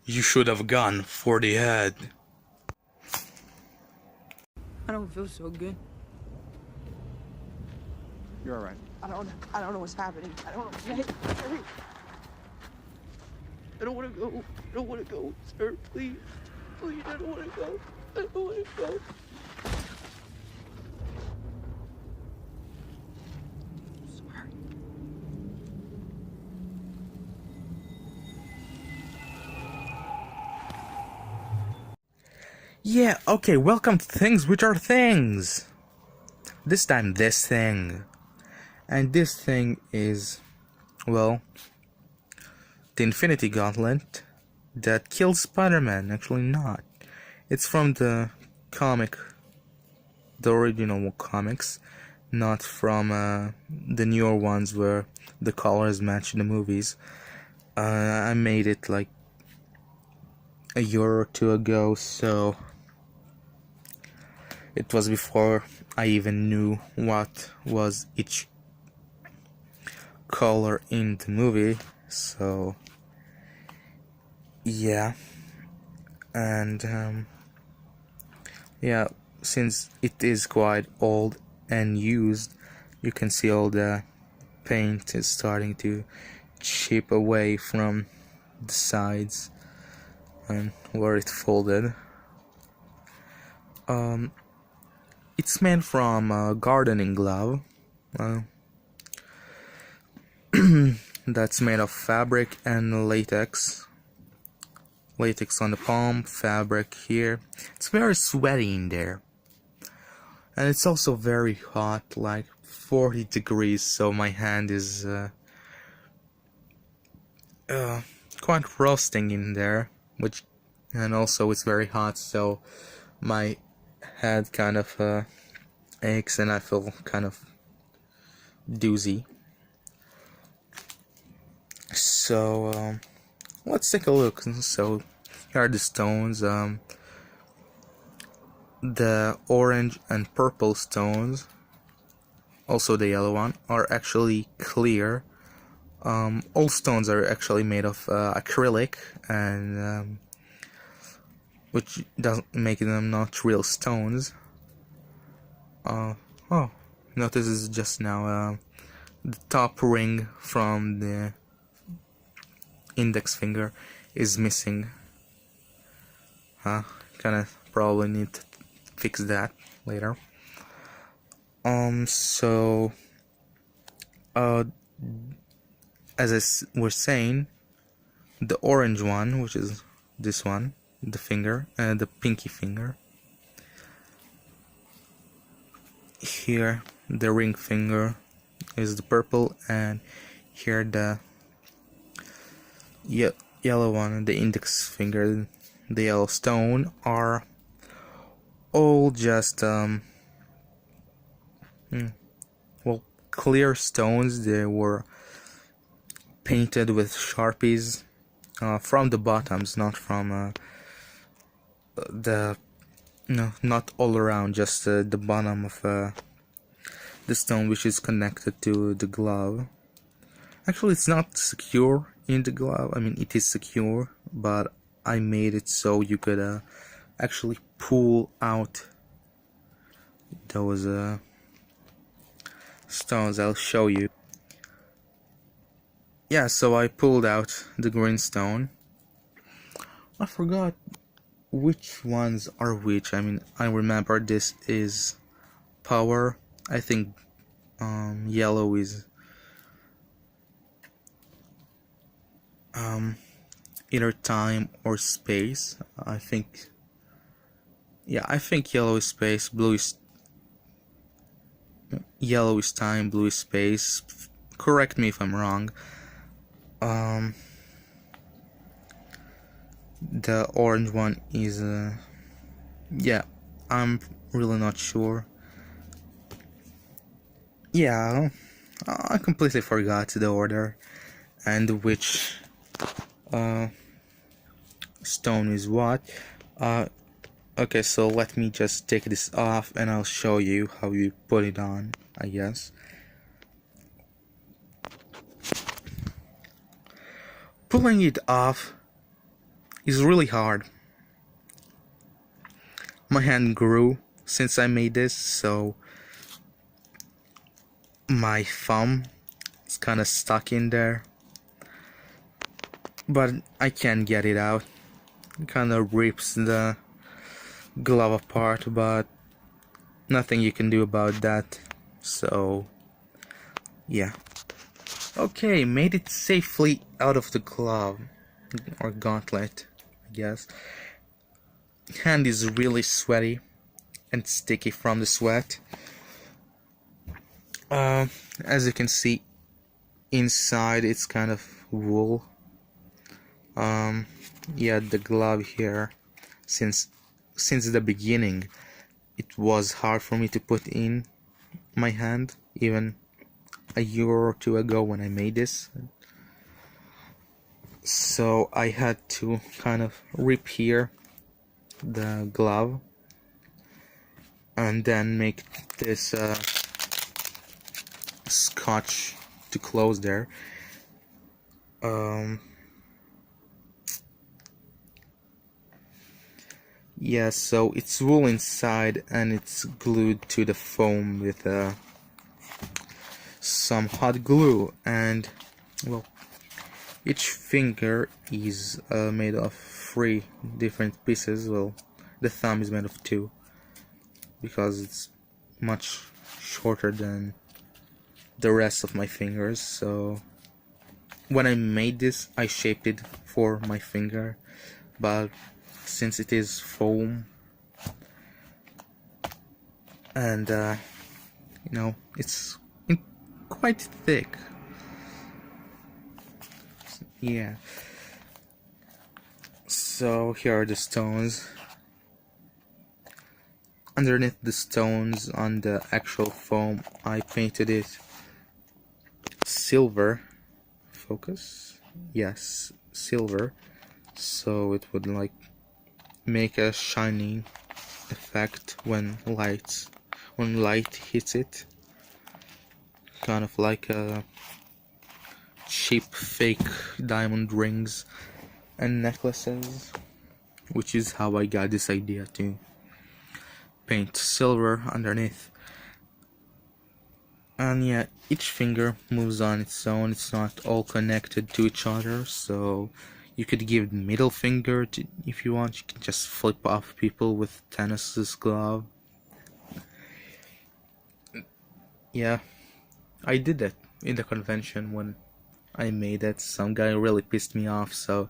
You should have gone for the head. I don't feel so good. You're alright. I don't know what's happening. I don't know. Hey. I don't want to go. I don't want to go, sir. Please. Please, I don't want to go. I don't want to go. Sorry. Yeah, okay, welcome to Things Which Are Things. This time, this thing. And this thing is, well, the Infinity Gauntlet that kills Spider-Man. Actually not. It's from the comic, the original comics, not from the newer ones where the colors match the movies. I made it like a year or two ago, so it was before I even knew what was each color in the movie, so yeah. And yeah, since it is quite old and used, you can see all the paint is starting to chip away from the sides and where it folded. It's made from a gardening glove that's made of fabric and latex. Latex on the palm, fabric here. It's very sweaty in there. And it's also very hot, like 40 degrees, so my hand is quite roasting in there, and also it's very hot, so my head kind of aches and I feel kind of doozy. So let's take a look. So here are the stones. The orange and purple stones, also the yellow one, are actually clear. All stones are actually made of acrylic, and which doesn't make them not real stones. Oh, notice this just now. The top ring from the index finger is missing. Kinda probably need to fix that later. So as I was saying, the orange one, which is this one, the finger, the pinky finger. Here, the ring finger is the purple, and here the yellow one, the index finger, the yellow stone, are all just well, clear stones. They were painted with Sharpies from the bottoms, not from not all around, just the bottom of the stone, which is connected to the glove. Actually, it's not secure in the glove. I mean, it is secure, but I made it so you could actually pull out those stones. I'll show you. Yeah, so I pulled out the green stone. I forgot which ones are which. I mean, I remember this is power. I think yellow is either time or space. I think, yeah, I think yellow is space, yellow is time, blue is space. Correct me if I'm wrong. The orange one is yeah, I'm really not sure. Yeah, I completely forgot the order and which stone is what. Okay, so let me just take this off and I'll show you how you put it on, I guess. Pulling it off is really hard. My hand grew since I made this, so my thumb is kind of stuck in there, but I can't get it out. It kind of rips the glove apart, but nothing you can do about that. So yeah. Okay, made it safely out of the glove or gauntlet, I guess. Hand is really sweaty and sticky from the sweat. As you can see, inside it's kind of wool. Yeah, the glove here, since the beginning, it was hard for me to put in my hand, even a year or two ago when I made this. So I had to kind of repair the glove and then make this scotch to close there. Yeah, so it's wool inside and it's glued to the foam with some hot glue, and well, each finger is made of 3 different pieces. Well, the thumb is made of 2 because it's much shorter than the rest of my fingers. So when I made this, I shaped it for my finger, but since it is foam and you know, it's quite thick, yeah. So here are the stones. Underneath the stones on the actual foam, I painted it silver. Focus? Yes, silver, so it would like make a shining effect when light hits it, kind of like a cheap fake diamond rings and necklaces, which is how I got this idea to paint silver underneath. And yeah, each finger moves on its own, it's not all connected to each other, so you could give the middle finger to, if you want. You can just flip off people with tennis's glove. Yeah, I did that in the convention when I made it. Some guy really pissed me off, so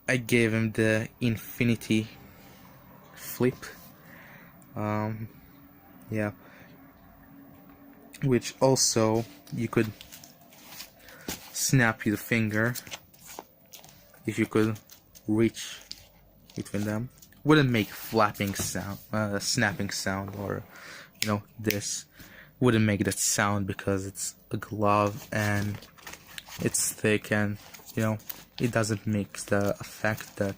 I gave him the infinity flip. Yeah, which also you could snap your finger if you could reach between them. Wouldn't make flapping sound, snapping sound, or you know, this wouldn't make that sound because it's a glove and it's thick, and you know, it doesn't make the effect that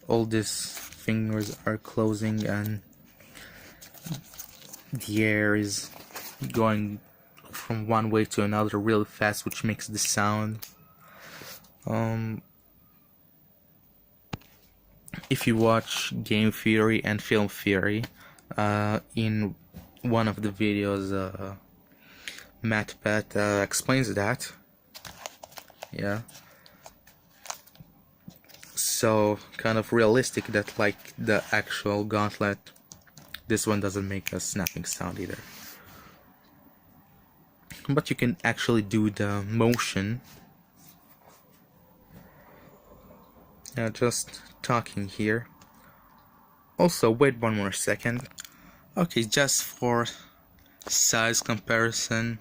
all these fingers are closing and the air is going from one way to another really fast, which makes the sound. If you watch Game Theory and Film Theory, in one of the videos, Matt Pat explains that. Yeah. So kind of realistic that like the actual gauntlet, this one doesn't make a snapping sound either. But you can actually do the motion. Just talking here. Also, wait one more second. Okay, just for size comparison,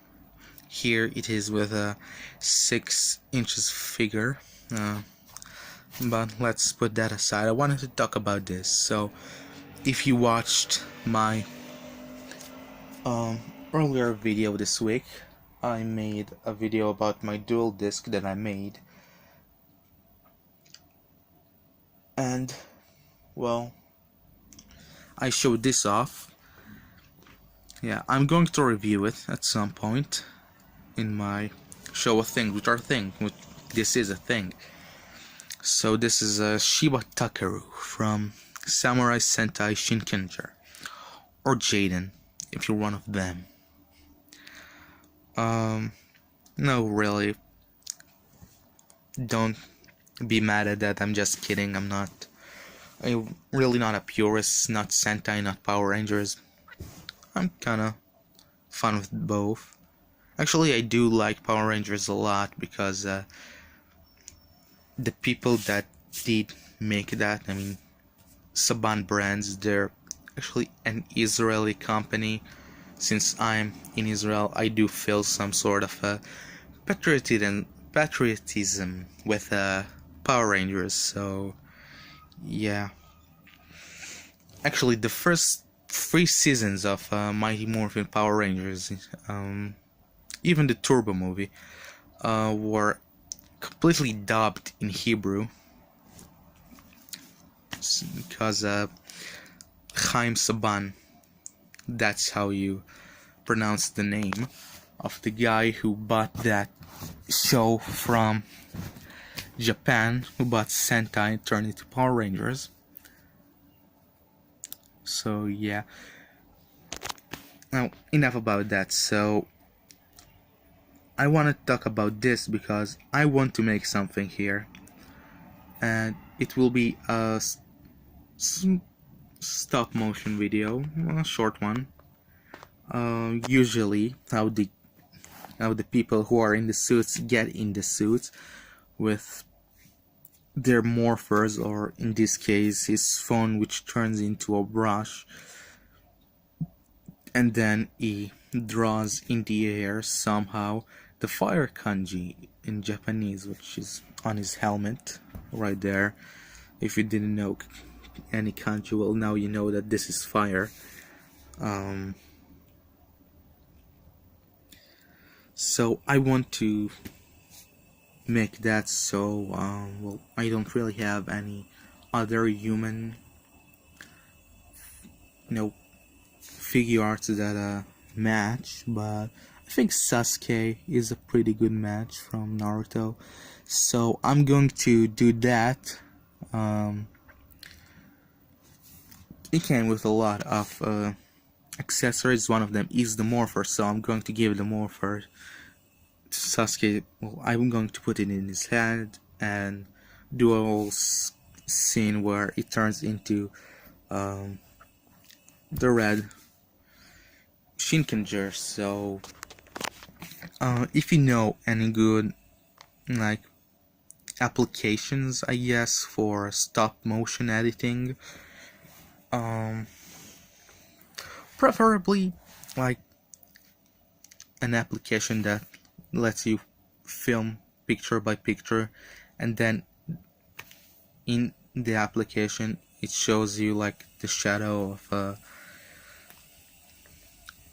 here it is with a 6 inches figure. But let's put that aside. I wanted to talk about this. So, if you watched my earlier video this week, I made a video about my dual disc that I made. And, well, I showed this off. Yeah, I'm going to review it at some point in my show of things which are things. This is a thing. So this is Shiba Takeru from Samurai Sentai Shinkenger, or Jaden, if you're one of them. No, really. Don't be mad at that. I'm just kidding. I'm really not a purist. Not Sentai, not Power Rangers. I'm kinda fun with both. Actually, I do like Power Rangers a lot because the people that did make that, I mean, Saban Brands, they're actually an Israeli company. Since I'm in Israel, I do feel some sort of patriotism with Power Rangers. So yeah, actually, the first 3 seasons of Mighty Morphin Power Rangers, even the Turbo movie, were completely dubbed in Hebrew because Chaim Saban, that's how you pronounce the name of the guy who bought that show from Japan, who bought Sentai and turned it to Power Rangers. So yeah. Now, enough about that. So I want to talk about this because I want to make something here, and it will be a stop motion video, a short one. Usually how the people who are in the suits get in the suits with their morphers, or in this case his phone, which turns into a brush, and then he draws in the air somehow the fire kanji in Japanese, which is on his helmet right there. If you didn't know any kanji, well, now you know that this is fire. So I want to make that, so well, I don't really have any other human, figure arts that match, but I think Sasuke is a pretty good match from Naruto, so I'm going to do that. It came with a lot of accessories. One of them is the morpher, so I'm going to give the morpher to Sasuke. Well, I'm going to put it in his head and do a whole scene where it turns into the red Shinkenger. So if you know any good like applications, I guess, for stop motion editing, preferably like an application that lets you film picture by picture, and then in the application it shows you like the shadow of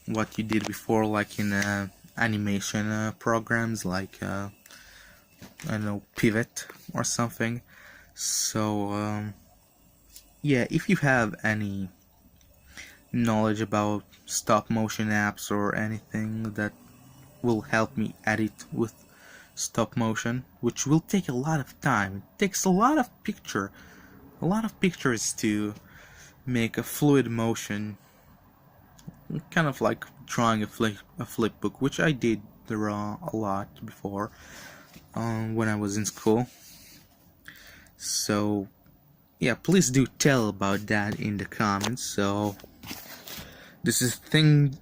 what you did before, like in animation programs like I don't know, Pivot or something. So yeah, if you have any knowledge about stop motion apps or anything that will help me edit with stop motion, which will take a lot of time. It takes a lot of pictures to make a fluid motion, kind of like drawing a flip book, which I did draw a lot before when I was in school. So yeah, please do tell about that in the comments. So this is things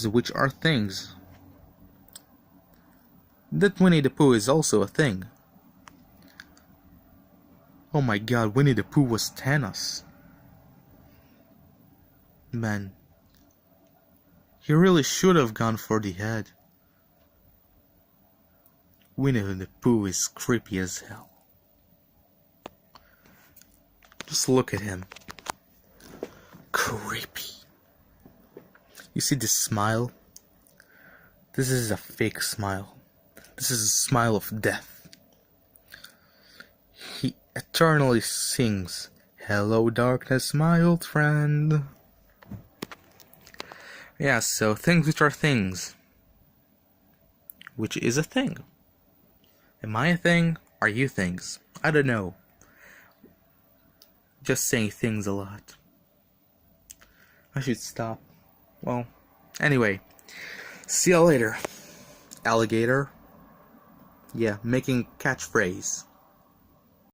which are things. That Winnie the Pooh is also a thing. Oh my god, Winnie the Pooh was Thanos. Man, he really should have gone for the head. Winnie the Pooh is creepy as hell. Just look at him. Creepy. You see this smile? This is a fake smile. This is a smile of death. He eternally sings, "Hello darkness, my old friend." Yeah, so things which are things. Which is a thing. Am I a thing? Are you things? I don't know. just saying things a lot. I should stop. Well, anyway. See y'all later. Alligator. Yeah, making catchphrase.